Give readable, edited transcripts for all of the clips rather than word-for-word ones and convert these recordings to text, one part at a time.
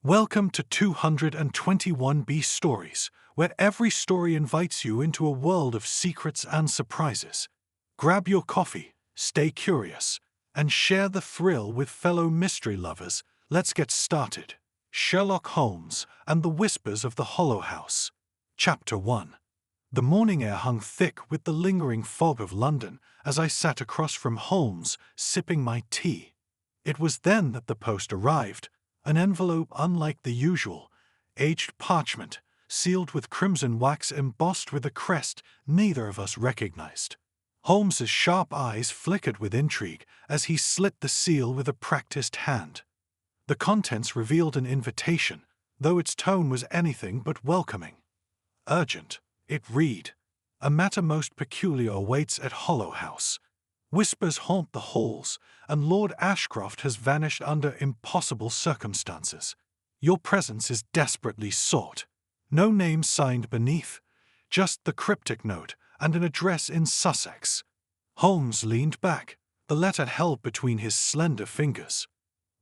Welcome to 221B Stories, where every story invites you into a world of secrets and surprises. Grab your coffee, stay curious, and share the thrill with fellow mystery lovers. Let's get started. Sherlock Holmes and the Whispers of the Hollow House. Chapter 1. The morning air hung thick with the lingering fog of London as I sat across from Holmes, sipping my tea. It was then that the post arrived. An envelope unlike the usual, aged parchment, sealed with crimson wax embossed with a crest neither of us recognized. Holmes's sharp eyes flickered with intrigue as he slit the seal with a practiced hand. The contents revealed an invitation, though its tone was anything but welcoming. Urgent, it read. A matter most peculiar awaits at Hollow House. Whispers haunt the halls, and Lord Ashcroft has vanished under impossible circumstances. Your presence is desperately sought. No name signed beneath, just the cryptic note and an address in Sussex. Holmes leaned back, the letter held between his slender fingers.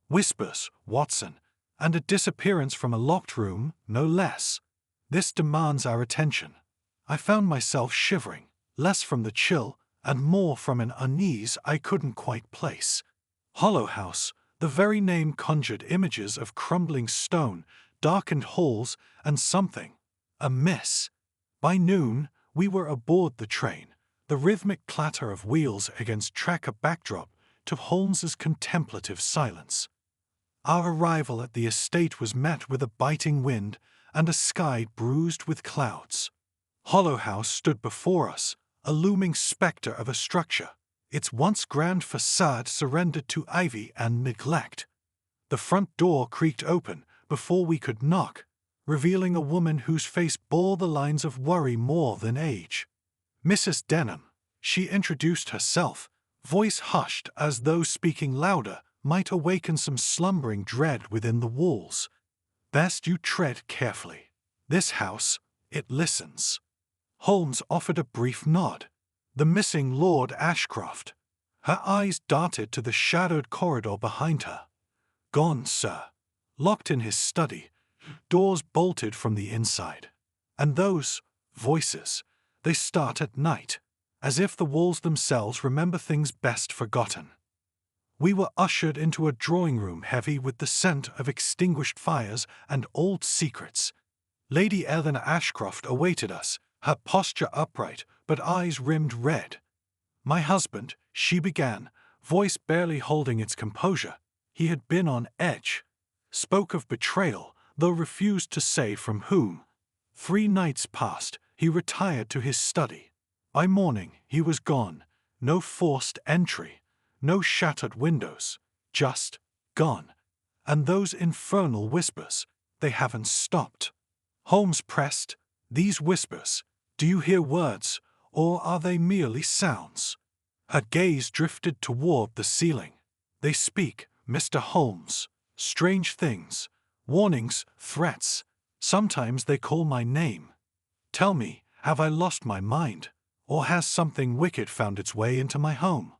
Whispers, Watson, and a disappearance from a locked room, no less. This demands our attention. I found myself shivering, less from the chill, and more from an unease I couldn't quite place. Hollow House, the very name conjured images of crumbling stone, darkened halls, and something amiss. By noon, we were aboard the train, the rhythmic clatter of wheels against track a backdrop to Holmes's contemplative silence. Our arrival at the estate was met with a biting wind and a sky bruised with clouds. Hollow House stood before us, a looming specter of a structure, its once grand facade surrendered to ivy and neglect. The front door creaked open before we could knock, revealing a woman whose face bore the lines of worry more than age. Mrs. Denham, she introduced herself, voice hushed as though speaking louder might awaken some slumbering dread within the walls. Best you tread carefully. This house, it listens. Holmes offered a brief nod. The missing Lord Ashcroft. Her eyes darted to the shadowed corridor behind her. Gone, sir. Locked in his study, doors bolted from the inside. And those voices, they start at night, as if the walls themselves remember things best forgotten. We were ushered into a drawing room heavy with the scent of extinguished fires and old secrets. Lady Eleanor Ashcroft awaited us, her posture upright, but eyes rimmed red. My husband, she began, voice barely holding its composure. He had been on edge. Spoke of betrayal, though refused to say from whom. 3 nights passed, he retired to his study. By morning, he was gone. No forced entry, no shattered windows, just gone. And those infernal whispers, they haven't stopped. Holmes pressed, these whispers, do you hear words, or are they merely sounds? Her gaze drifted toward the ceiling. They speak, Mr. Holmes, strange things, warnings, threats. Sometimes they call my name. Tell me, have I lost my mind, or has something wicked found its way into my home?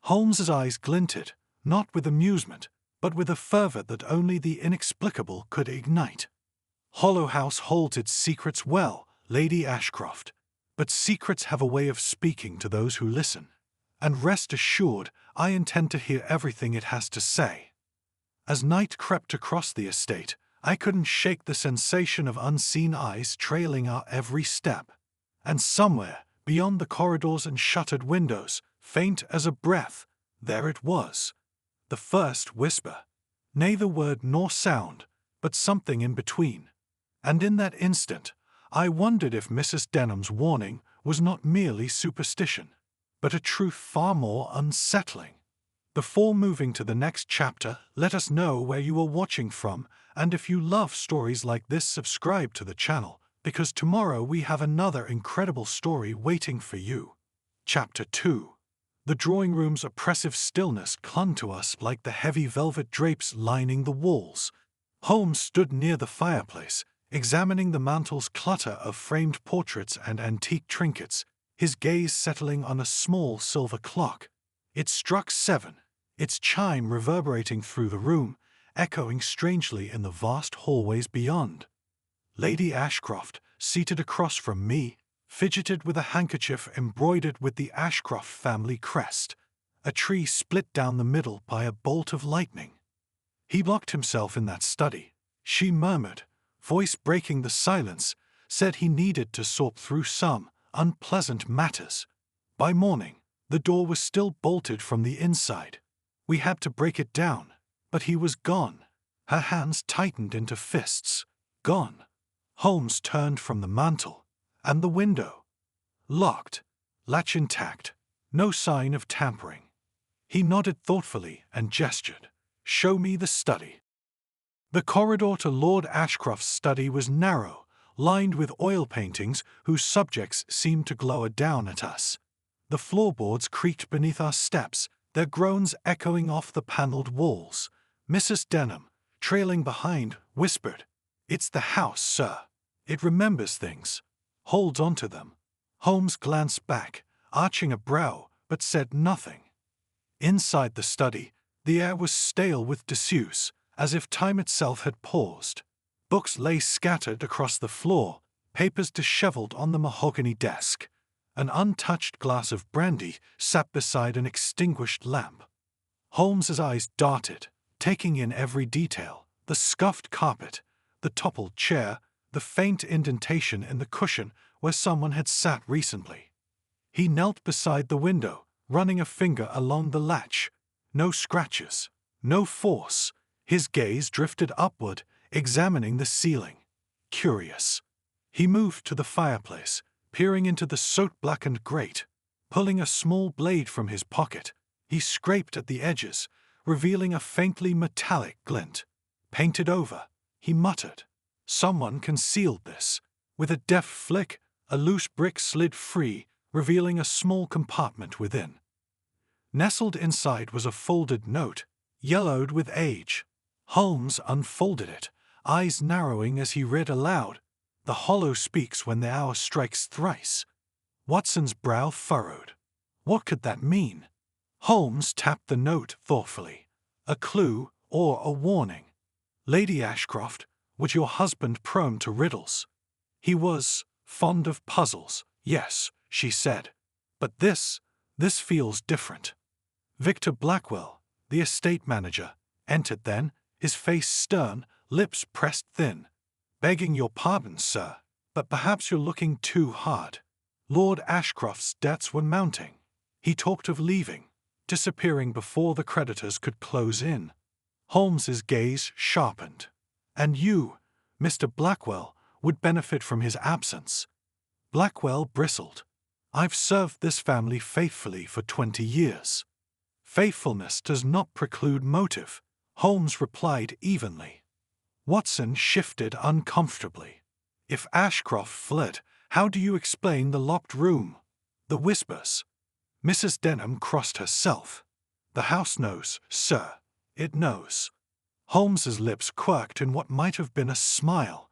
Holmes's eyes glinted, not with amusement, but with a fervor that only the inexplicable could ignite. Hollow House holds its secrets well, Lady Ashcroft, but secrets have a way of speaking to those who listen, and rest assured I intend to hear everything it has to say. As night crept across the estate, I couldn't shake the sensation of unseen eyes trailing our every step, and somewhere, beyond the corridors and shuttered windows, faint as a breath, there it was. The first whisper. Neither word nor sound, but something in between. And in that instant, I wondered if Mrs. Denham's warning was not merely superstition, but a truth far more unsettling. Before moving to the next chapter, let us know where you are watching from, and if you love stories like this, subscribe to the channel, because tomorrow we have another incredible story waiting for you. Chapter 2. The drawing room's oppressive stillness clung to us like the heavy velvet drapes lining the walls. Holmes stood near the fireplace, examining the mantel's clutter of framed portraits and antique trinkets, his gaze settling on a small silver clock. It struck 7, its chime reverberating through the room, echoing strangely in the vast hallways beyond. Lady Ashcroft, seated across from me, fidgeted with a handkerchief embroidered with the Ashcroft family crest, a tree split down the middle by a bolt of lightning. "He locked himself in that study," she murmured, voice breaking the silence, said he needed to sort through some unpleasant matters. By morning, the door was still bolted from the inside. We had to break it down, but he was gone. Her hands tightened into fists. Gone. Holmes turned from the mantel, and the window. Locked, latch intact, no sign of tampering. He nodded thoughtfully and gestured. "Show me the study." The corridor to Lord Ashcroft's study was narrow, lined with oil paintings whose subjects seemed to glower down at us. The floorboards creaked beneath our steps, their groans echoing off the paneled walls. Mrs. Denham, trailing behind, whispered, "It's the house, sir. It remembers things. Holds on to them." Holmes glanced back, arching a brow, but said nothing. Inside the study, the air was stale with disuse, as if time itself had paused. Books lay scattered across the floor, papers disheveled on the mahogany desk. An untouched glass of brandy sat beside an extinguished lamp. Holmes's eyes darted, taking in every detail: the scuffed carpet, the toppled chair, the faint indentation in the cushion where someone had sat recently. He knelt beside the window, running a finger along the latch. No scratches, no force. His gaze drifted upward, examining the ceiling. Curious. He moved to the fireplace, peering into the soot-blackened grate. Pulling a small blade from his pocket, he scraped at the edges, revealing a faintly metallic glint. "Painted over," he muttered. Someone concealed this. With a deft flick, a loose brick slid free, revealing a small compartment within. Nestled inside was a folded note, yellowed with age. Holmes unfolded it, eyes narrowing as he read aloud. "The hollow speaks when the hour strikes thrice." Watson's brow furrowed. What could that mean? Holmes tapped the note thoughtfully. A clue or a warning? "Lady Ashcroft, was your husband prone to riddles?" "He was fond of puzzles, yes," she said. "But this feels different." Victor Blackwell, the estate manager, entered then, his face stern, lips pressed thin. "Begging your pardon, sir, but perhaps you're looking too hard." Lord Ashcroft's debts were mounting. He talked of leaving, disappearing before the creditors could close in. Holmes's gaze sharpened. "And you, Mr. Blackwell, would benefit from his absence." Blackwell bristled. "I've served this family faithfully for 20 years. Faithfulness does not preclude motive," Holmes replied evenly. Watson shifted uncomfortably. "If Ashcroft fled, how do you explain the locked room?" The whispers. Mrs. Denham crossed herself. "The house knows, sir. It knows." Holmes's lips quirked in what might have been a smile.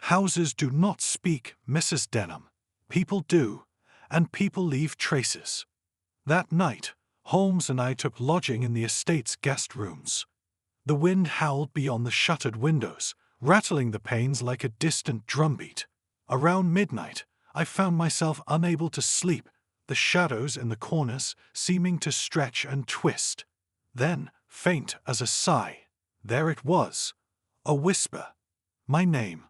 "Houses do not speak, Mrs. Denham. People do, and people leave traces." That night, Holmes and I took lodging in the estate's guest rooms. The wind howled beyond the shuttered windows, rattling the panes like a distant drumbeat. Around midnight, I found myself unable to sleep, the shadows in the corners seeming to stretch and twist. Then, faint as a sigh, there it was, a whisper. My name.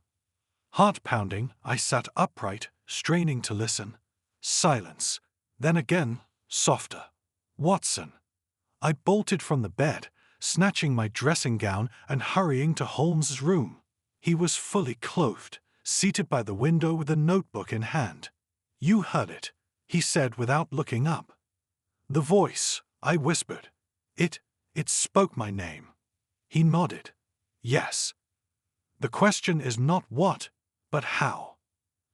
Heart pounding, I sat upright, straining to listen. Silence. Then again, softer. "Watson." I bolted from the bed, snatching my dressing gown and hurrying to Holmes's room. He was fully clothed, seated by the window with a notebook in hand. "You heard it," he said without looking up. "The voice," I whispered. It spoke my name." He nodded. "Yes. The question is not what, but how."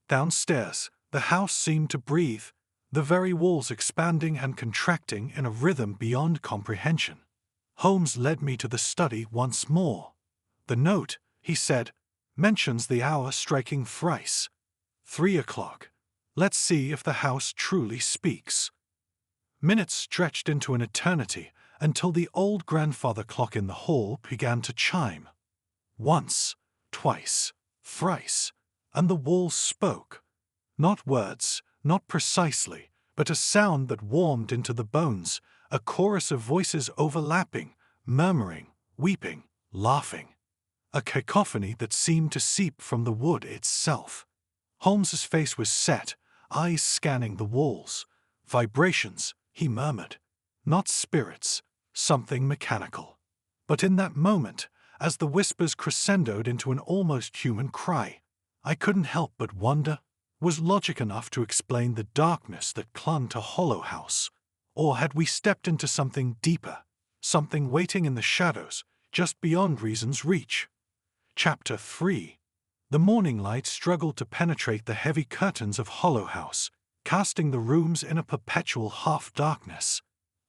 Downstairs, the house seemed to breathe, the very walls expanding and contracting in a rhythm beyond comprehension. Holmes led me to the study once more. "The note," he said, "mentions the hour striking thrice. 3 o'clock. Let's see if the house truly speaks." Minutes stretched into an eternity, until the old grandfather clock in the hall began to chime. Once, twice, thrice, and the walls spoke. Not words, not precisely, but a sound that warmed into the bones, a chorus of voices overlapping, murmuring, weeping, laughing. A cacophony that seemed to seep from the wood itself. Holmes's face was set, eyes scanning the walls. Vibrations, he murmured. Not spirits, something mechanical. But in that moment, as the whispers crescendoed into an almost human cry, I couldn't help but wonder, was logic enough to explain the darkness that clung to Hollow House? Or had we stepped into something deeper, something waiting in the shadows, just beyond reason's reach? Chapter 3. The morning light struggled to penetrate the heavy curtains of Hollow House, casting the rooms in a perpetual half-darkness.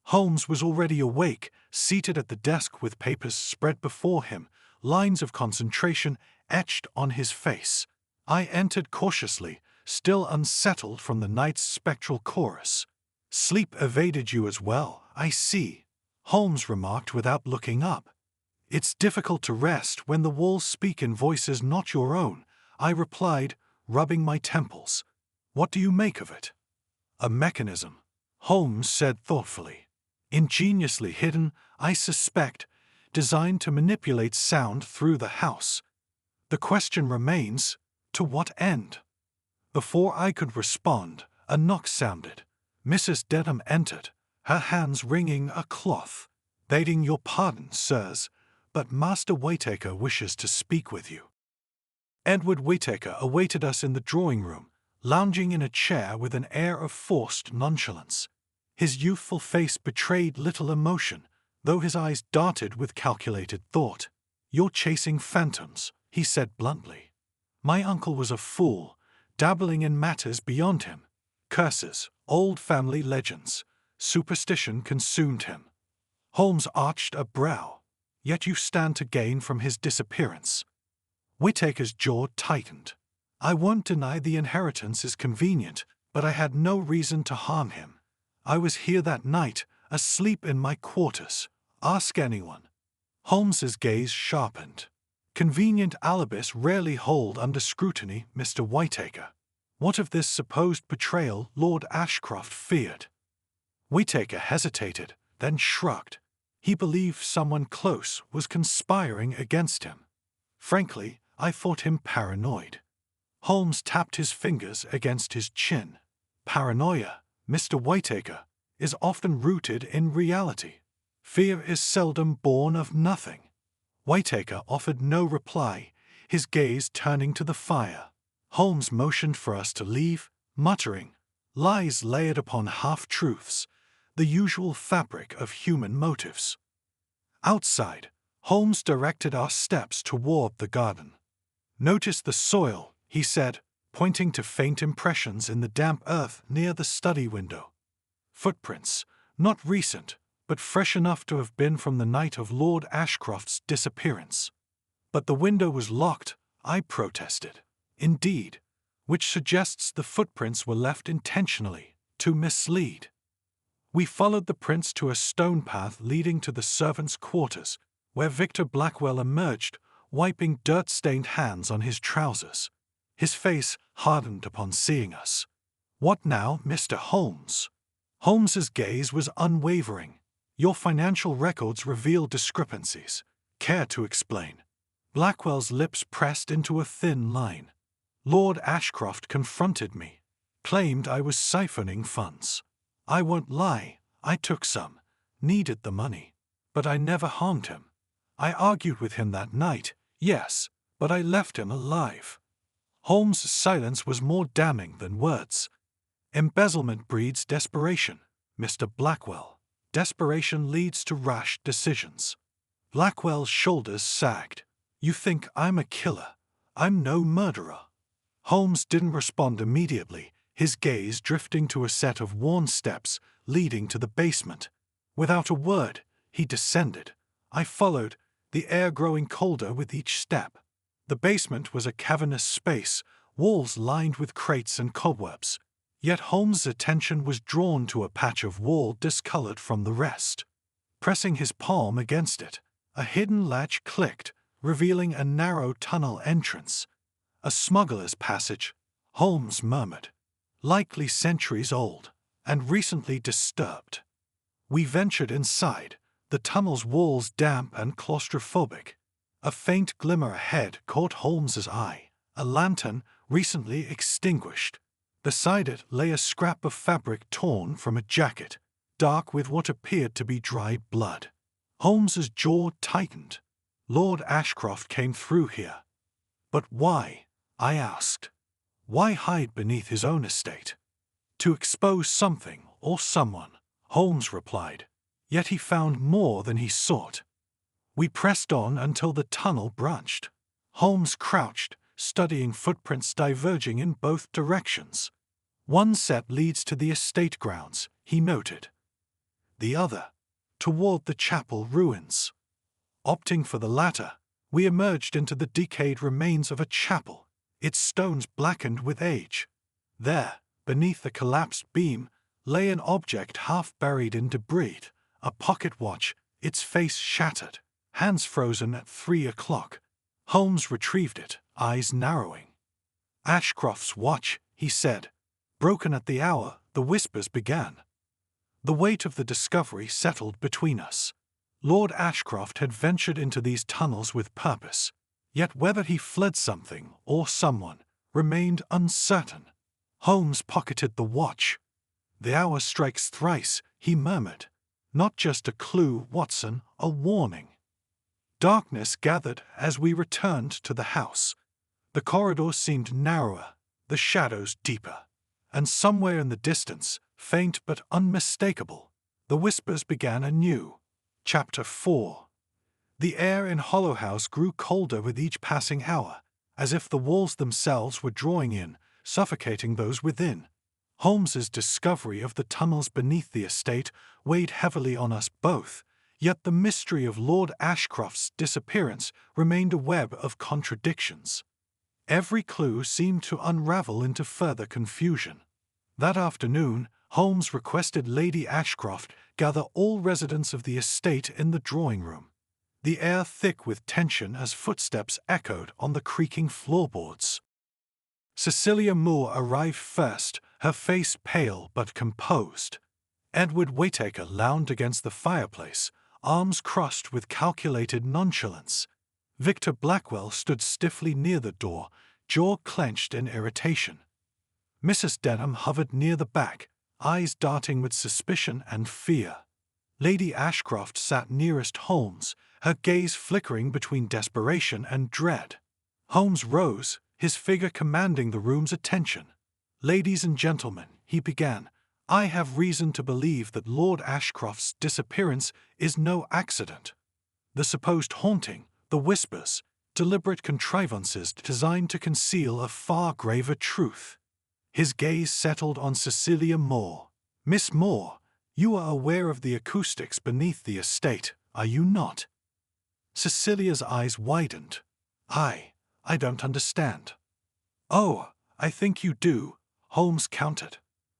Holmes was already awake, seated at the desk with papers spread before him, lines of concentration etched on his face. I entered cautiously, still unsettled from the night's spectral chorus. "Sleep evaded you as well, I see," Holmes remarked without looking up. "It's difficult to rest when the walls speak in voices not your own," I replied, rubbing my temples. "What do you make of it?" "A mechanism," Holmes said thoughtfully. "Ingeniously hidden, I suspect, designed to manipulate sound through the house. The question remains, to what end?" Before I could respond, a knock sounded. Mrs. Dedham entered, her hands wringing a cloth. "Begging your pardon, sirs, but Master Whittaker wishes to speak with you." Edward Whittaker awaited us in the drawing-room, lounging in a chair with an air of forced nonchalance. His youthful face betrayed little emotion, though his eyes darted with calculated thought. "You're chasing phantoms," he said bluntly. "My uncle was a fool, dabbling in matters beyond him. Curses, old family legends, superstition consumed him." Holmes arched a brow. "Yet you stand to gain from his disappearance." Whittaker's jaw tightened. "I won't deny the inheritance is convenient, but I had no reason to harm him. I was here that night, asleep in my quarters. Ask anyone." Holmes's gaze sharpened. "Convenient alibis rarely hold under scrutiny, Mr. Whittaker. What of this supposed betrayal Lord Ashcroft feared?" Whittaker hesitated, then shrugged. He believed someone close was conspiring against him. Frankly, I thought him paranoid. Holmes tapped his fingers against his chin. "Paranoia, Mr. Whittaker, is often rooted in reality. Fear is seldom born of nothing." Whittaker offered no reply, his gaze turning to the fire. Holmes motioned for us to leave, muttering, "Lies layered upon half-truths, the usual fabric of human motives." Outside, Holmes directed our steps toward the garden. "Notice the soil," he said, pointing to faint impressions in the damp earth near the study window. "Footprints, not recent, but fresh enough to have been from the night of Lord Ashcroft's disappearance." "But the window was locked," I protested. "Indeed, which suggests the footprints were left intentionally, to mislead." We followed the prints to a stone path leading to the servants' quarters, where Victor Blackwell emerged, wiping dirt-stained hands on his trousers. His face hardened upon seeing us. "What now, Mr. Holmes?" Holmes's gaze was unwavering. "Your financial records reveal discrepancies. Care to explain?" Blackwell's lips pressed into a thin line. "Lord Ashcroft confronted me, claimed I was siphoning funds. I won't lie, I took some, needed the money. But I never harmed him. I argued with him that night, yes, but I left him alive." Holmes' silence was more damning than words. "Embezzlement breeds desperation, Mr. Blackwell. Desperation leads to rash decisions." Blackwell's shoulders sagged. "You think I'm a killer. I'm no murderer." Holmes didn't respond immediately, his gaze drifting to a set of worn steps leading to the basement. Without a word, he descended. I followed, the air growing colder with each step. The basement was a cavernous space, walls lined with crates and cobwebs. Yet Holmes' attention was drawn to a patch of wall discolored from the rest. Pressing his palm against it, a hidden latch clicked, revealing a narrow tunnel entrance. "A smuggler's passage," Holmes murmured. "Likely centuries old, and recently disturbed." We ventured inside, the tunnel's walls damp and claustrophobic. A faint glimmer ahead caught Holmes's eye, a lantern recently extinguished. Beside it lay a scrap of fabric torn from a jacket, dark with what appeared to be dry blood. Holmes's jaw tightened. Lord Ashcroft came through here. But why? I asked. Why hide beneath his own estate? To expose something or someone, Holmes replied. Yet he found more than he sought. We pressed on until the tunnel branched. Holmes crouched, studying footprints diverging in both directions. "One set leads to the estate grounds," he noted. "The other, toward the chapel ruins." Opting for the latter, we emerged into the decayed remains of a chapel, its stones blackened with age. There, beneath the collapsed beam, lay an object half buried in debris, a pocket watch, its face shattered, hands frozen at 3 o'clock. Holmes retrieved it, eyes narrowing. "Ashcroft's watch," he said. Broken at the hour, the whispers began. The weight of the discovery settled between us. Lord Ashcroft had ventured into these tunnels with purpose, yet whether he fled something or someone remained uncertain. Holmes pocketed the watch. "The hour strikes thrice," he murmured. "Not just a clue, Watson, a warning." Darkness gathered as we returned to the house. The corridor seemed narrower, the shadows deeper. And somewhere in the distance, faint but unmistakable, the whispers began anew. Chapter 4. The air in Hollow House grew colder with each passing hour, as if the walls themselves were drawing in, suffocating those within. Holmes's discovery of the tunnels beneath the estate weighed heavily on us both, yet the mystery of Lord Ashcroft's disappearance remained a web of contradictions. Every clue seemed to unravel into further confusion. That afternoon, Holmes requested Lady Ashcroft gather all residents of the estate in the drawing-room, the air thick with tension as footsteps echoed on the creaking floorboards. Cecilia Moore arrived first, her face pale but composed. Edward Whittaker lounged against the fireplace, arms crossed with calculated nonchalance. Victor Blackwell stood stiffly near the door, jaw clenched in irritation. Mrs. Denham hovered near the back, eyes darting with suspicion and fear. Lady Ashcroft sat nearest Holmes, her gaze flickering between desperation and dread. Holmes rose, his figure commanding the room's attention. "Ladies and gentlemen," he began, "I have reason to believe that Lord Ashcroft's disappearance is no accident. The supposed haunting, the whispers, deliberate contrivances designed to conceal a far graver truth." His gaze settled on Cecilia Moore. "Miss Moore, you are aware of the acoustics beneath the estate, are you not?" Cecilia's eyes widened. I don't understand." "Oh, I think you do," Holmes countered.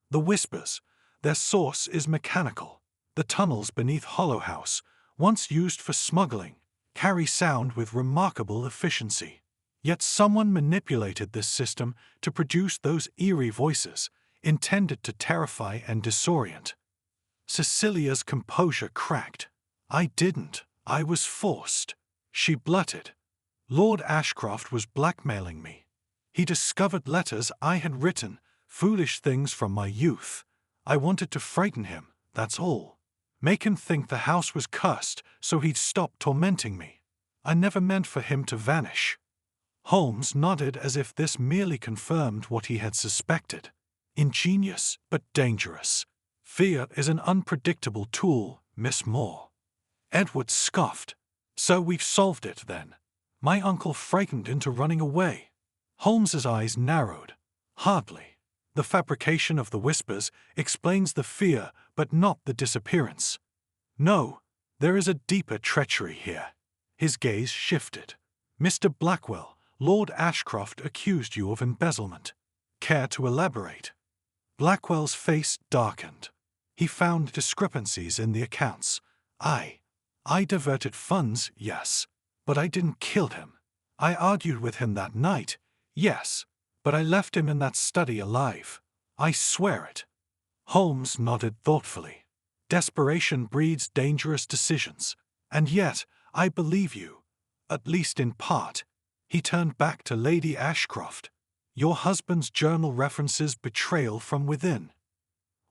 "The whispers, their source is mechanical. The tunnels beneath Hollow House, once used for smuggling, carry sound with remarkable efficiency. Yet someone manipulated this system to produce those eerie voices, intended to terrify and disorient." Cecilia's composure cracked. "I didn't. I was forced," she blurted. "Lord Ashcroft was blackmailing me. He discovered letters I had written, foolish things from my youth. I wanted to frighten him, that's all. Make him think the house was cursed so he'd stop tormenting me. I never meant for him to vanish." Holmes nodded as if this merely confirmed what he had suspected. "Ingenious, but dangerous. Fear is an unpredictable tool, Miss Moore." Edward scoffed. "So we've solved it, then. My uncle frightened into running away." Holmes's eyes narrowed. "Hardly. The fabrication of the whispers explains the fear, but not the disappearance. No, there is a deeper treachery here." His gaze shifted. "Mr. Blackwell, Lord Ashcroft accused you of embezzlement. Care to elaborate?" Blackwell's face darkened. He found discrepancies in the accounts. I diverted funds, yes, but I didn't kill him. I argued with him that night, yes, but I left him in that study alive. I swear it. Holmes nodded thoughtfully. Desperation breeds dangerous decisions, and yet, I believe you, at least in part. He turned back to Lady Ashcroft. Your husband's journal references betrayal from within.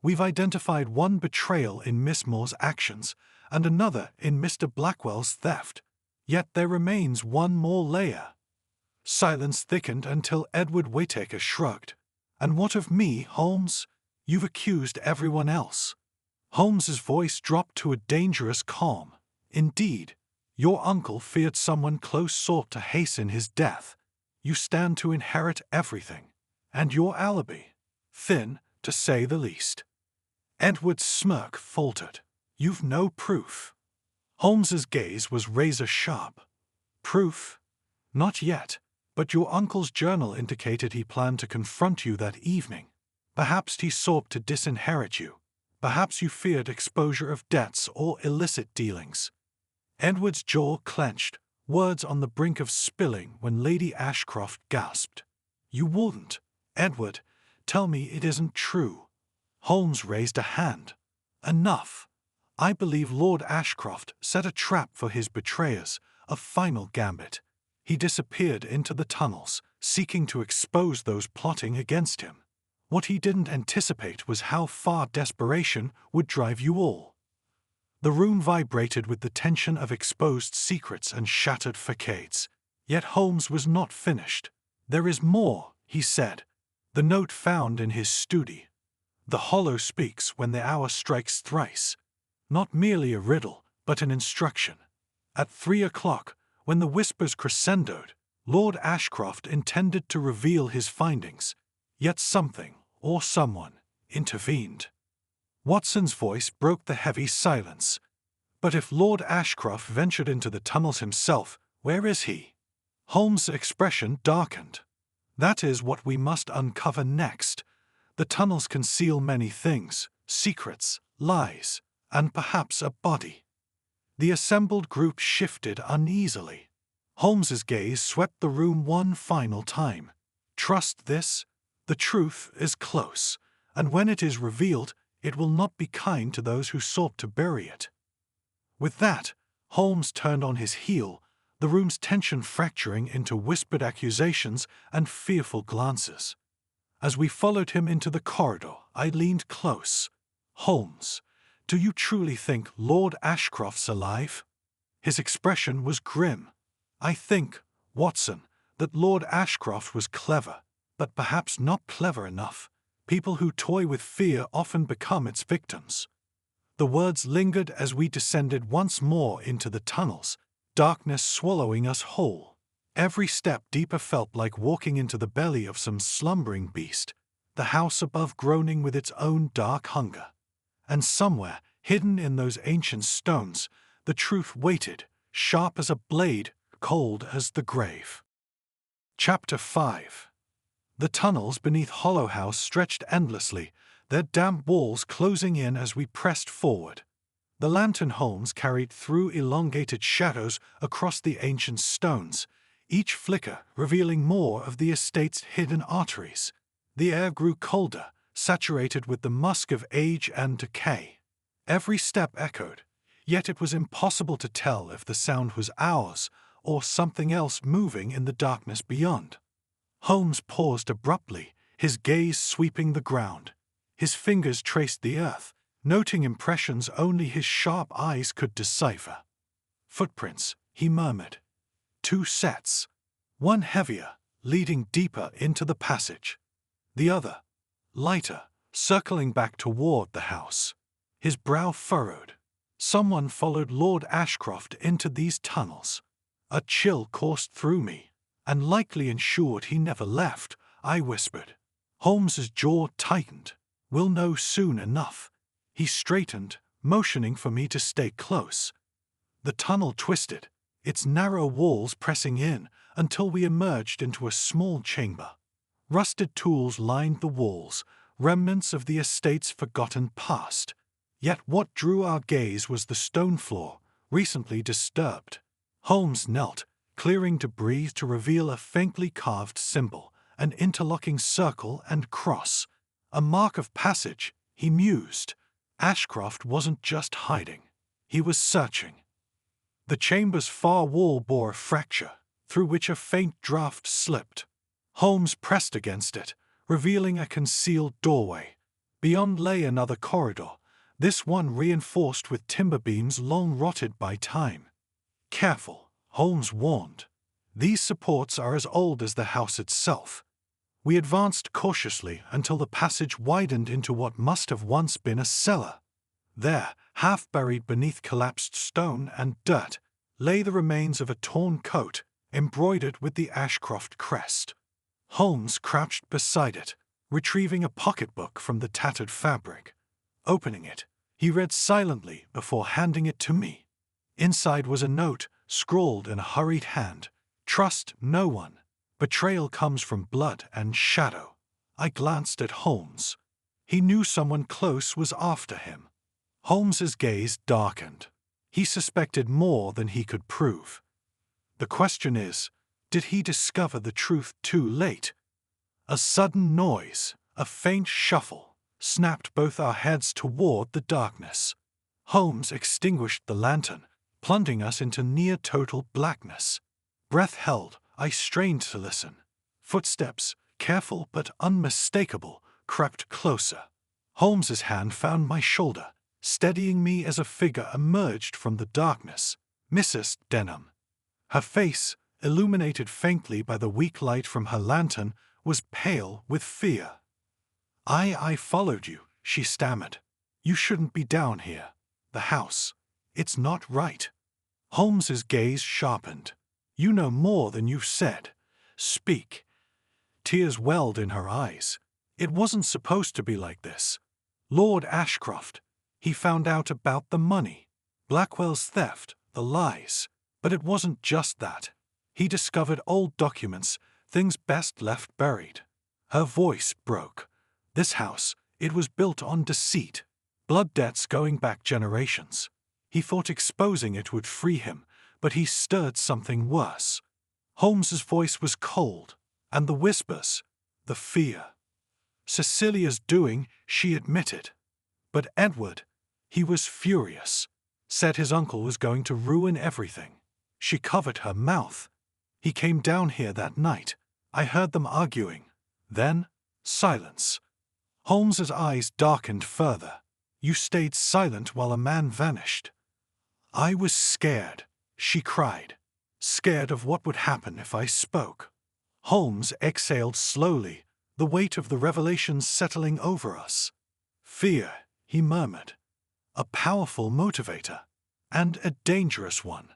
We've identified one betrayal in Miss Moore's actions and another in Mr. Blackwell's theft. Yet there remains one more layer. Silence thickened until Edward Whittaker shrugged. And what of me, Holmes? You've accused everyone else. Holmes's voice dropped to a dangerous calm. Indeed, your uncle feared someone close sought to hasten his death. You stand to inherit everything. And your alibi? Thin, to say the least. Edward's smirk faltered. You've no proof. Holmes's gaze was razor-sharp. Proof? Not yet, but your uncle's journal indicated he planned to confront you that evening. Perhaps he sought to disinherit you. Perhaps you feared exposure of debts or illicit dealings. Edward's jaw clenched, words on the brink of spilling when Lady Ashcroft gasped. You wouldn't. Edward, tell me it isn't true. Holmes raised a hand. Enough. I believe Lord Ashcroft set a trap for his betrayers, a final gambit. He disappeared into the tunnels, seeking to expose those plotting against him. What he didn't anticipate was how far desperation would drive you all. The room vibrated with the tension of exposed secrets and shattered facades. Yet Holmes was not finished. There is more, he said. The note found in his study. The hollow speaks when the hour strikes thrice. Not merely a riddle, but an instruction. At 3 o'clock, when the whispers crescendoed, Lord Ashcroft intended to reveal his findings. Yet something, or someone, intervened. Watson's voice broke the heavy silence. But if Lord Ashcroft ventured into the tunnels himself, where is he? Holmes' expression darkened. That is what we must uncover next. The tunnels conceal many things, secrets, lies, and perhaps a body. The assembled group shifted uneasily. Holmes's gaze swept the room one final time. Trust this. The truth is close, and when it is revealed, it will not be kind to those who sought to bury it. With that, Holmes turned on his heel, the room's tension fracturing into whispered accusations and fearful glances. As we followed him into the corridor, I leaned close. Holmes, do you truly think Lord Ashcroft's alive? His expression was grim. I think, Watson, that Lord Ashcroft was clever, but perhaps not clever enough. People who toy with fear often become its victims. The words lingered as we descended once more into the tunnels, darkness swallowing us whole. Every step deeper felt like walking into the belly of some slumbering beast, the house above groaning with its own dark hunger. And somewhere, hidden in those ancient stones, the truth waited, sharp as a blade, cold as the grave. Chapter 5. The tunnels beneath Hollow House stretched endlessly, their damp walls closing in as we pressed forward. The lantern Holmes carried threw elongated shadows across the ancient stones, each flicker revealing more of the estate's hidden arteries. The air grew colder, saturated with the musk of age and decay. Every step echoed, yet it was impossible to tell if the sound was ours or something else moving in the darkness beyond. Holmes paused abruptly, his gaze sweeping the ground. His fingers traced the earth, noting impressions only his sharp eyes could decipher. Footprints, he murmured. 2 sets. One heavier, leading deeper into the passage. The other, lighter, circling back toward the house. His brow furrowed. Someone followed Lord Ashcroft into these tunnels. A chill coursed through me. And likely ensured he never left, I whispered. Holmes's jaw tightened. We'll know soon enough. He straightened, motioning for me to stay close. The tunnel twisted, its narrow walls pressing in until we emerged into a small chamber. Rusted tools lined the walls, remnants of the estate's forgotten past. Yet what drew our gaze was the stone floor, recently disturbed. Holmes knelt, clearing debris to reveal a faintly carved symbol, an interlocking circle and cross. A mark of passage, he mused. Ashcroft wasn't just hiding. He was searching. The chamber's far wall bore a fracture, through which a faint draught slipped. Holmes pressed against it, revealing a concealed doorway. Beyond lay another corridor, this one reinforced with timber beams long rotted by time. Careful, Holmes warned. These supports are as old as the house itself. We advanced cautiously until the passage widened into what must have once been a cellar. There, half buried beneath collapsed stone and dirt, lay the remains of a torn coat, embroidered with the Ashcroft crest. Holmes crouched beside it, retrieving a pocketbook from the tattered fabric. Opening it, he read silently before handing it to me. Inside was a note, scrawled in a hurried hand. "Trust no one. Betrayal comes from blood and shadow." I glanced at Holmes. He knew someone close was after him. Holmes's gaze darkened. He suspected more than he could prove. The question is, did he discover the truth too late? A sudden noise, a faint shuffle, snapped both our heads toward the darkness. Holmes extinguished the lantern, plunging us into near-total blackness. Breath held, I strained to listen. Footsteps, careful but unmistakable, crept closer. Holmes's hand found my shoulder, steadying me as a figure emerged from the darkness. Mrs. Denham. Her face, illuminated faintly by the weak light from her lantern, was pale with fear. I followed you," she stammered. "You shouldn't be down here. The house. It's not right." Holmes's gaze sharpened. "You know more than you've said. Speak." Tears welled in her eyes. "It wasn't supposed to be like this. Lord Ashcroft, he found out about the money, Blackwell's theft, the lies. But it wasn't just that. He discovered old documents, things best left buried." Her voice broke. "This house, it was built on deceit. Blood debts going back generations. He thought exposing it would free him, but he stirred something worse." Holmes's voice was cold, and the whispers, the fear. Cecilia's doing, she admitted. But Edward, he was furious. Said his uncle was going to ruin everything. She covered her mouth. "He came down here that night. I heard them arguing. Then, silence." Holmes's eyes darkened further. "You stayed silent while a man vanished." "I was scared," she cried. "Scared of what would happen if I spoke." Holmes exhaled slowly, the weight of the revelations settling over us. "Fear," he murmured. "A powerful motivator, and a dangerous one."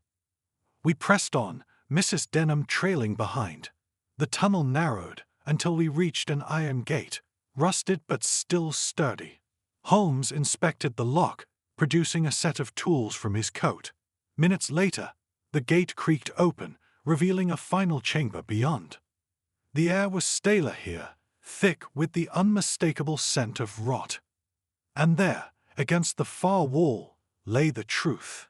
We pressed on, Mrs. Denham trailing behind. The tunnel narrowed until we reached an iron gate, rusted but still sturdy. Holmes inspected the lock, producing a set of tools from his coat. Minutes later, the gate creaked open, revealing a final chamber beyond. The air was staler here, thick with the unmistakable scent of rot. And there, against the far wall, lay the truth.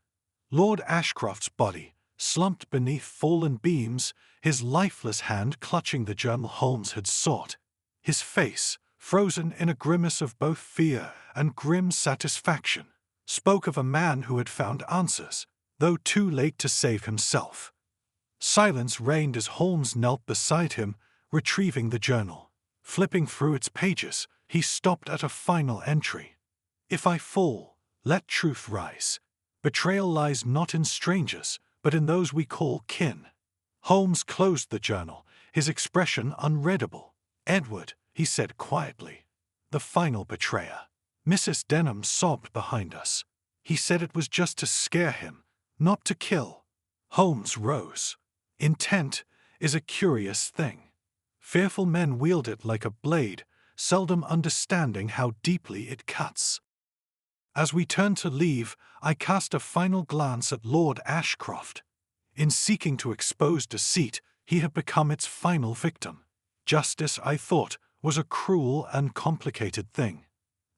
Lord Ashcroft's body, slumped beneath fallen beams, his lifeless hand clutching the journal Holmes had sought. His face, frozen in a grimace of both fear and grim satisfaction, spoke of a man who had found answers, though too late to save himself. Silence reigned as Holmes knelt beside him, retrieving the journal. Flipping through its pages, he stopped at a final entry. "If I fall, let truth rise. Betrayal lies not in strangers, but in those we call kin." Holmes closed the journal, his expression unreadable. "Edward," he said quietly, "the final betrayer." Mrs. Denham sobbed behind us. "He said it was just to scare him, not to kill." Holmes rose. "Intent is a curious thing. Fearful men wield it like a blade, seldom understanding how deeply it cuts." As we turned to leave, I cast a final glance at Lord Ashcroft. In seeking to expose deceit, he had become its final victim. Justice, I thought, was a cruel and complicated thing.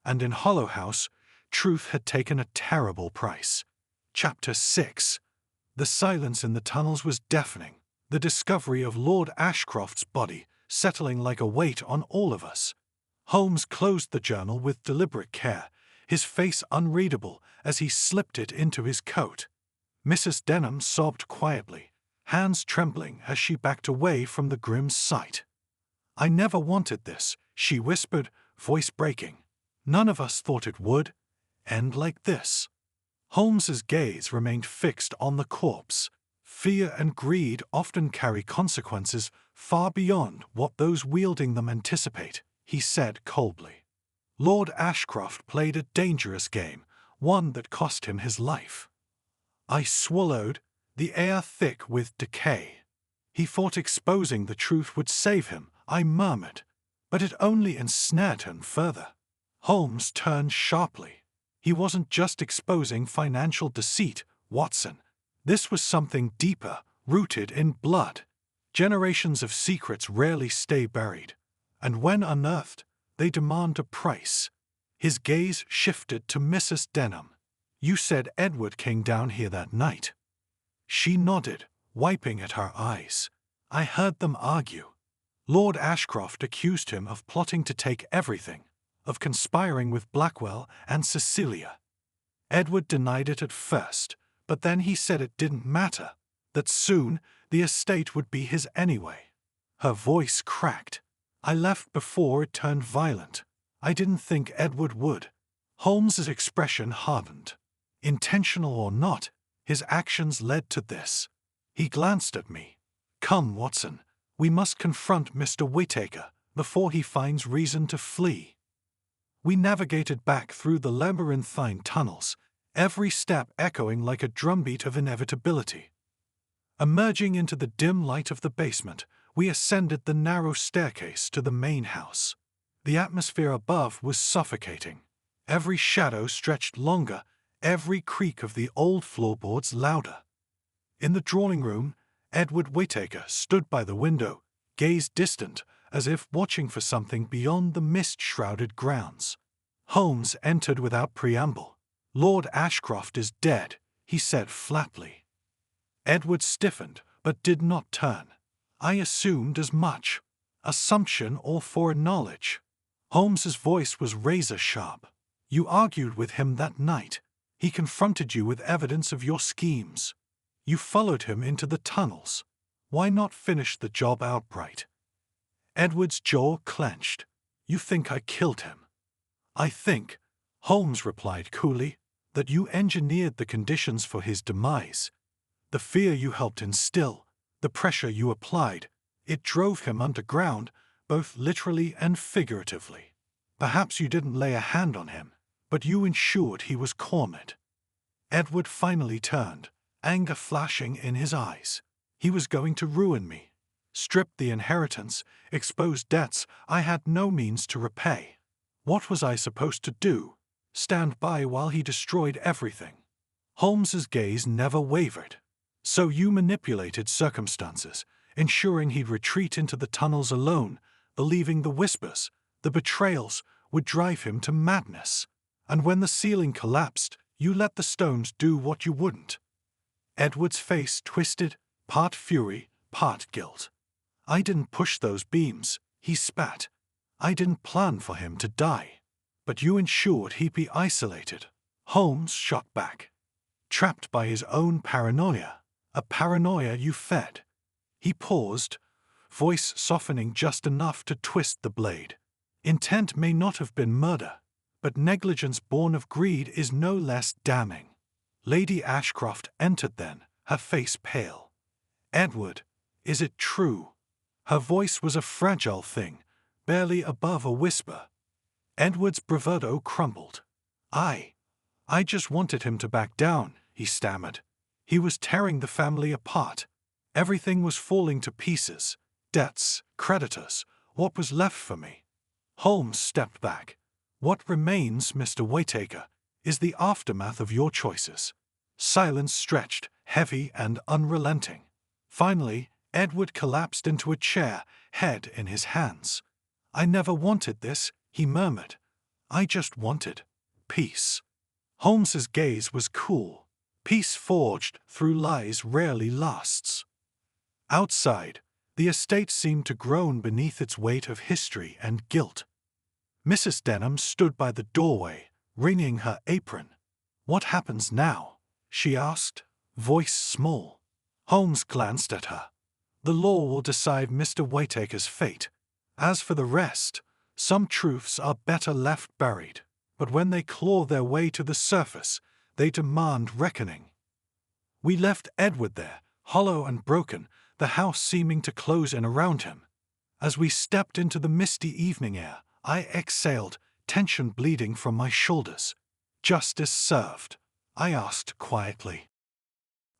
And in Hollow House, Truth had taken a terrible price. Chapter 6. The silence in the tunnels was deafening, the discovery of Lord Ashcroft's body settling like a weight on all of us. Holmes closed the journal with deliberate care, his face unreadable as he slipped it into his coat. Mrs. Denham sobbed quietly, hands trembling as she backed away from the grim sight. "I never wanted this," she whispered, voice breaking. "None of us thought it would end like this." Holmes's gaze remained fixed on the corpse. Fear and greed often carry consequences far beyond what those wielding them anticipate, he said coldly. Lord Ashcroft played a dangerous game, one that cost him his life. I swallowed, the air thick with decay. He thought exposing the truth would save him, I murmured, but it only ensnared him further. Holmes turned sharply. He wasn't just exposing financial deceit, Watson. This was something deeper, rooted in blood. Generations of secrets rarely stay buried, and when unearthed, they demand a price. His gaze shifted to Mrs. Denham. "You said Edward came down here that night." She nodded, wiping at her eyes. "I heard them argue. Lord Ashcroft accused him of plotting to take everything, of conspiring with Blackwell and Cecilia. Edward denied it at first, but then he said it didn't matter, that soon the estate would be his anyway." Her voice cracked. "I left before it turned violent. I didn't think Edward would." Holmes's expression hardened. Intentional or not, his actions led to this. He glanced at me. "Come, Watson, we must confront Mr. Whittaker before he finds reason to flee." We navigated back through the labyrinthine tunnels, every step echoing like a drumbeat of inevitability. Emerging into the dim light of the basement, we ascended the narrow staircase to the main house. The atmosphere above was suffocating. Every shadow stretched longer, every creak of the old floorboards louder. In the drawing room, Edward Whittaker stood by the window, gaze distant, as if watching for something beyond the mist-shrouded grounds. Holmes entered without preamble. "Lord Ashcroft is dead," he said flatly. Edward stiffened, but did not turn. I assumed as much. Assumption or foreknowledge. Holmes's voice was razor-sharp. "You argued with him that night. He confronted you with evidence of your schemes. You followed him into the tunnels. Why not finish the job outright?" Edward's jaw clenched. "You think I killed him?" "I think," Holmes replied coolly, "that you engineered the conditions for his demise. The fear you helped instill, the pressure you applied, it drove him underground, both literally and figuratively. Perhaps you didn't lay a hand on him, but you ensured he was cornered." Edward finally turned, anger flashing in his eyes. He was going to ruin me. Strip the inheritance, expose debts I had no means to repay. What was I supposed to do? Stand by while he destroyed everything? Holmes's gaze never wavered. "So you manipulated circumstances, ensuring he'd retreat into the tunnels alone, believing the whispers, the betrayals, would drive him to madness. And when the ceiling collapsed, you let the stones do what you wouldn't." Edward's face twisted, part fury, part guilt. "I didn't push those beams," he spat. "I didn't plan for him to die. But you ensured he'd be isolated." Holmes shot back. "Trapped by his own paranoia, a paranoia you fed." He paused, voice softening just enough to twist the blade. "Intent may not have been murder, but negligence born of greed is no less damning." Lady Ashcroft entered then, her face pale. "Edward, is it true?" Her voice was a fragile thing, barely above a whisper. Edward's bravado crumbled. I just wanted him to back down," he stammered. "He was tearing the family apart. Everything was falling to pieces. Debts, creditors, what was left for me?" Holmes stepped back. "What remains, Mr. Whittaker, is the aftermath of your choices." Silence stretched, heavy and unrelenting. Finally, Edward collapsed into a chair, head in his hands. "I never wanted this," he murmured. "I just wanted peace." Holmes's gaze was cool. Peace forged through lies rarely lasts. Outside, the estate seemed to groan beneath its weight of history and guilt. Mrs. Denham stood by the doorway, wringing her apron. "What happens now?" she asked, voice small. Holmes glanced at her. "The law will decide Mr. Whittaker's fate. As for the rest, some truths are better left buried, but when they claw their way to the surface, they demand reckoning." We left Edward there, hollow and broken, the house seeming to close in around him. As we stepped into the misty evening air, I exhaled, tension bleeding from my shoulders. "Justice served?" I asked quietly.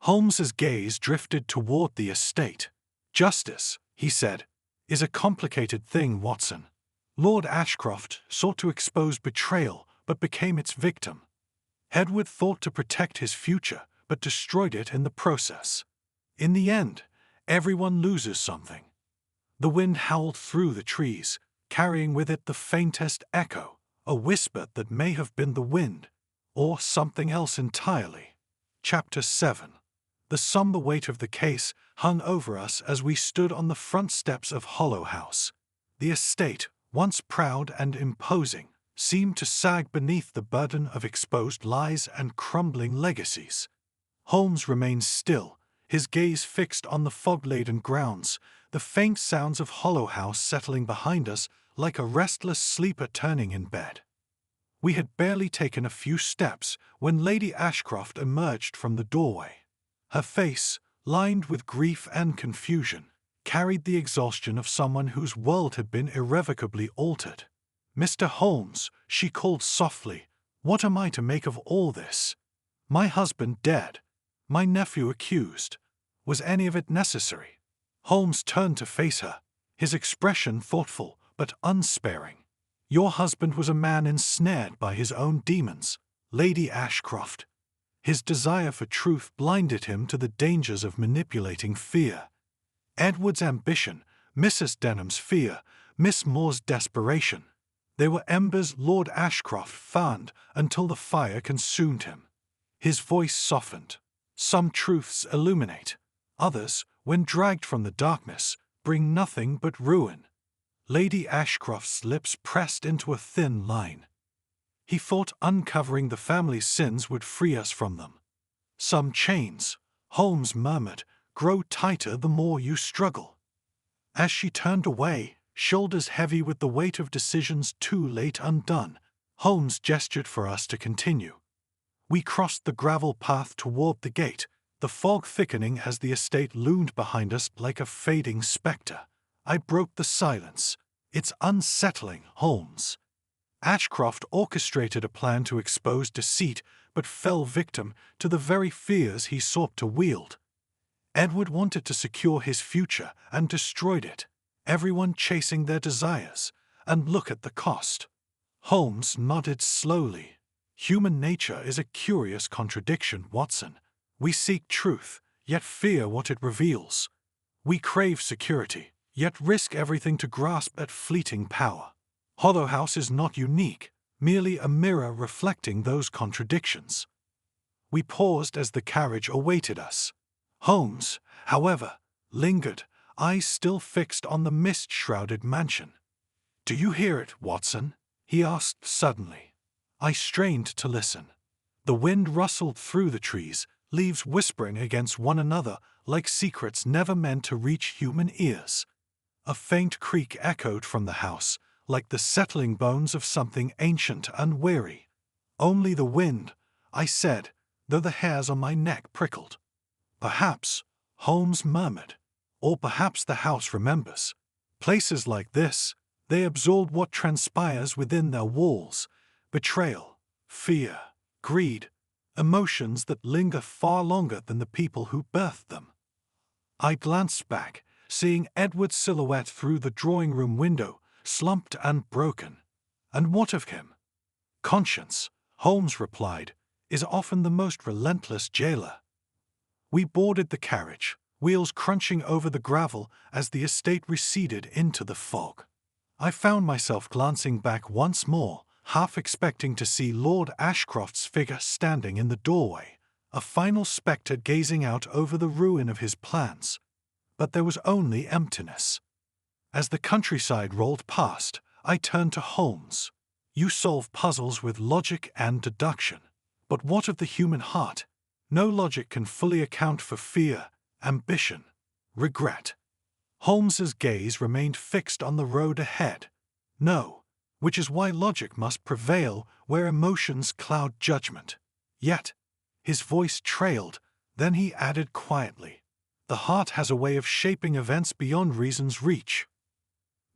Holmes's gaze drifted toward the estate. "Justice," he said, "is a complicated thing, Watson. Lord Ashcroft sought to expose betrayal, but became its victim. Edward thought to protect his future, but destroyed it in the process. In the end, everyone loses something." The wind howled through the trees, carrying with it the faintest echo, a whisper that may have been the wind, or something else entirely. Chapter 7. The somber weight of the case hung over us as we stood on the front steps of Hollow House. The estate, once proud and imposing, seemed to sag beneath the burden of exposed lies and crumbling legacies. Holmes remained still, his gaze fixed on the fog-laden grounds, the faint sounds of Hollow House settling behind us like a restless sleeper turning in bed. We had barely taken a few steps when Lady Ashcroft emerged from the doorway. Her face, lined with grief and confusion, carried the exhaustion of someone whose world had been irrevocably altered. "Mr. Holmes," she called softly, "what am I to make of all this? My husband dead, my nephew accused. Was any of it necessary?" Holmes turned to face her, his expression thoughtful but unsparing. "Your husband was a man ensnared by his own demons, Lady Ashcroft. His desire for truth blinded him to the dangers of manipulating fear. Edward's ambition, Mrs. Denham's fear, Miss Moore's desperation. They were embers Lord Ashcroft fanned until the fire consumed him." His voice softened. "Some truths illuminate. Others, when dragged from the darkness, bring nothing but ruin." Lady Ashcroft's lips pressed into a thin line. "He thought uncovering the family's sins would free us from them." "Some chains," Holmes murmured, "grow tighter the more you struggle." As she turned away, shoulders heavy with the weight of decisions too late undone, Holmes gestured for us to continue. We crossed the gravel path toward the gate, the fog thickening as the estate loomed behind us like a fading spectre. I broke the silence. "It's unsettling, Holmes. Ashcroft orchestrated a plan to expose deceit, but fell victim to the very fears he sought to wield. Edward wanted to secure his future and destroyed it, everyone chasing their desires, and look at the cost." Holmes nodded slowly. "Human nature is a curious contradiction, Watson. We seek truth, yet fear what it reveals. We crave security, yet risk everything to grasp at fleeting power. Hollow House is not unique, merely a mirror reflecting those contradictions." We paused as the carriage awaited us. Holmes, however, lingered, eyes still fixed on the mist-shrouded mansion. "Do you hear it, Watson?" he asked suddenly. I strained to listen. The wind rustled through the trees, leaves whispering against one another like secrets never meant to reach human ears. A faint creak echoed from the house, like the settling bones of something ancient and weary. "Only the wind," I said, though the hairs on my neck prickled. "Perhaps," Holmes murmured, "or perhaps the house remembers. Places like this, they absorb what transpires within their walls: betrayal, fear, greed, emotions that linger far longer than the people who birthed them." I glanced back, seeing Edward's silhouette through the drawing-room window, slumped and broken. "And what of him?" "Conscience," Holmes replied, "is often the most relentless jailer." We boarded the carriage, wheels crunching over the gravel as the estate receded into the fog. I found myself glancing back once more, half expecting to see Lord Ashcroft's figure standing in the doorway, a final spectre gazing out over the ruin of his plans. But there was only emptiness. As the countryside rolled past, I turned to Holmes. You solve puzzles with logic and deduction. But what of the human heart? No logic can fully account for fear, ambition, regret. Holmes's gaze remained fixed on the road ahead. No, which is why logic must prevail where emotions cloud judgment. Yet, his voice trailed, then he added quietly, "The heart has a way of shaping events beyond reason's reach."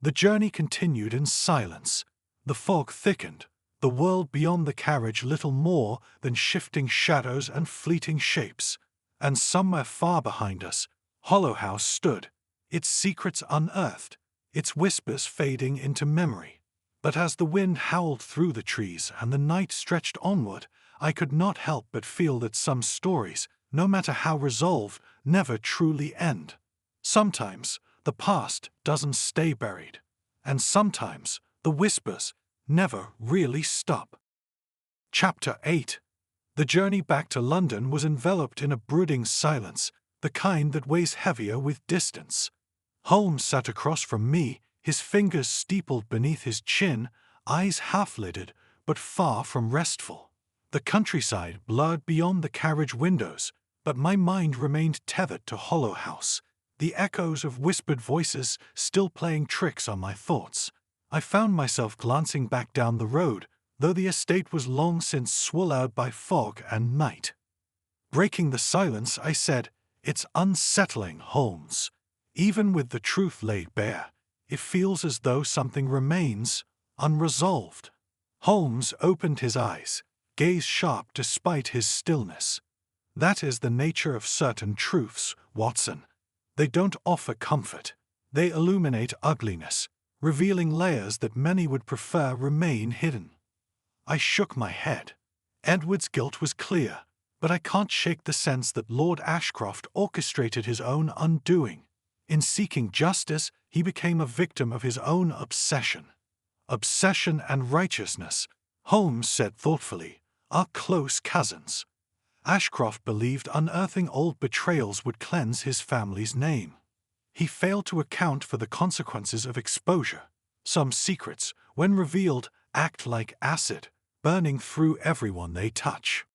The journey continued in silence. The fog thickened, the world beyond the carriage little more than shifting shadows and fleeting shapes. And somewhere far behind us, Hollow House stood, its secrets unearthed, its whispers fading into memory. But as the wind howled through the trees and the night stretched onward, I could not help but feel that some stories, no matter how resolved, never truly end. Sometimes the past doesn't stay buried, and sometimes the whispers never really stop. Chapter 8. The journey back to London was enveloped in a brooding silence, the kind that weighs heavier with distance. Holmes sat across from me, his fingers steepled beneath his chin, eyes half-lidded, but far from restful. The countryside blurred beyond the carriage windows, but my mind remained tethered to Hollow House, the echoes of whispered voices still playing tricks on my thoughts. I found myself glancing back down the road, though the estate was long since swallowed by fog and night. Breaking the silence, I said, "It's unsettling, Holmes. Even with the truth laid bare, it feels as though something remains unresolved." Holmes opened his eyes, gaze sharp despite his stillness. "That is the nature of certain truths, Watson. They don't offer comfort. They illuminate ugliness, revealing layers that many would prefer remain hidden." I shook my head. Edward's guilt was clear, but I can't shake the sense that Lord Ashcroft orchestrated his own undoing. In seeking justice, he became a victim of his own obsession. Obsession and righteousness, Holmes said thoughtfully, are close cousins. Ashcroft believed unearthing old betrayals would cleanse his family's name. He failed to account for the consequences of exposure. Some secrets, when revealed, act like acid, burning through everyone they touch.